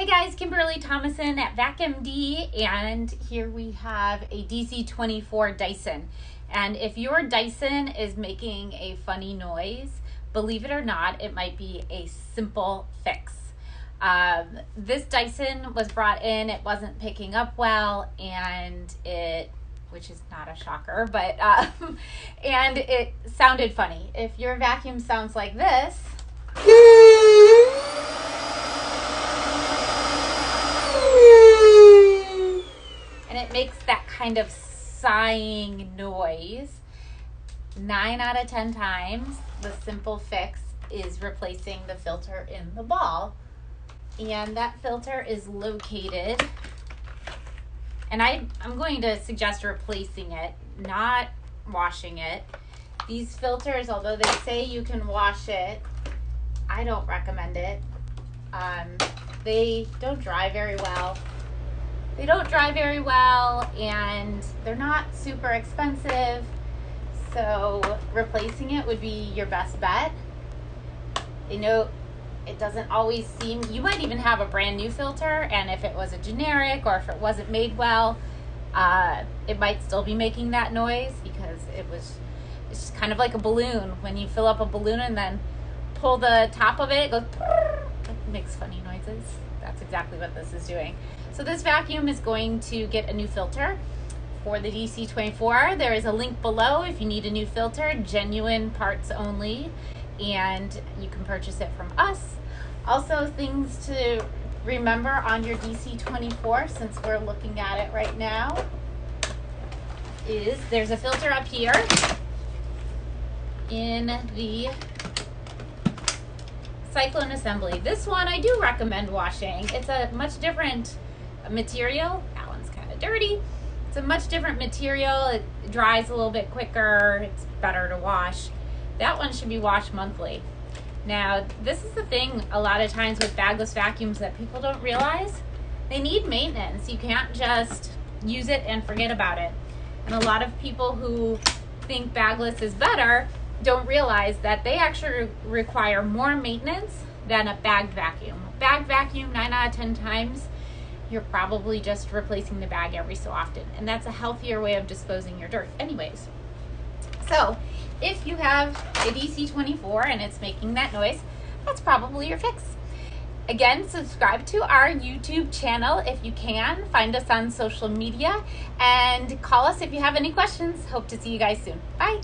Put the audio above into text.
Hey guys, Kimberly Thomason at VacMD, and here we have a DC24 Dyson. And if your Dyson is making a funny noise, believe it or not, it might be a simple fix. This Dyson was brought in, it wasn't picking up well, and which is not a shocker, but and it sounded funny. If your vacuum sounds like this, and it makes that kind of sighing noise, 9 out of 10 times the simple fix is replacing the filter in the ball. And that filter is located, and I'm going to suggest replacing it, not washing it. These filters, although they say you can wash it, I don't recommend it. They don't dry very well. And they're not super expensive, so replacing it would be your best bet. You know, it doesn't always seem, you might even have a brand new filter, and if it was a generic or if it wasn't made well, it might still be making that noise because it's just kind of like a balloon. When you fill up a balloon and then pull the top of it, it goes, it makes funny noises. That's exactly what this is doing. So this vacuum is going to get a new filter for the DC24. There is a link below if you need a new filter, genuine parts only, and you can purchase it from us. Also, things to remember on your DC24, since we're looking at it right now, is there's a filter up here in the cyclone assembly. This one I do recommend washing. It's a much different material. That one's kind of dirty. It's a much different material. It dries a little bit quicker. It's better to wash. That one should be washed monthly. Now, this is the thing a lot of times with bagless vacuums that people don't realize. They need maintenance. You can't just use it and forget about it. And a lot of people who think bagless is better don't realize that they actually require more maintenance than a bagged vacuum. A bagged vacuum, 9 out of 10 times, you're probably just replacing the bag every so often. And that's a healthier way of disposing your dirt anyways. So if you have a DC24 and it's making that noise, that's probably your fix. Again, subscribe to our YouTube channel if you can. Find us on social media and call us if you have any questions. Hope to see you guys soon. Bye.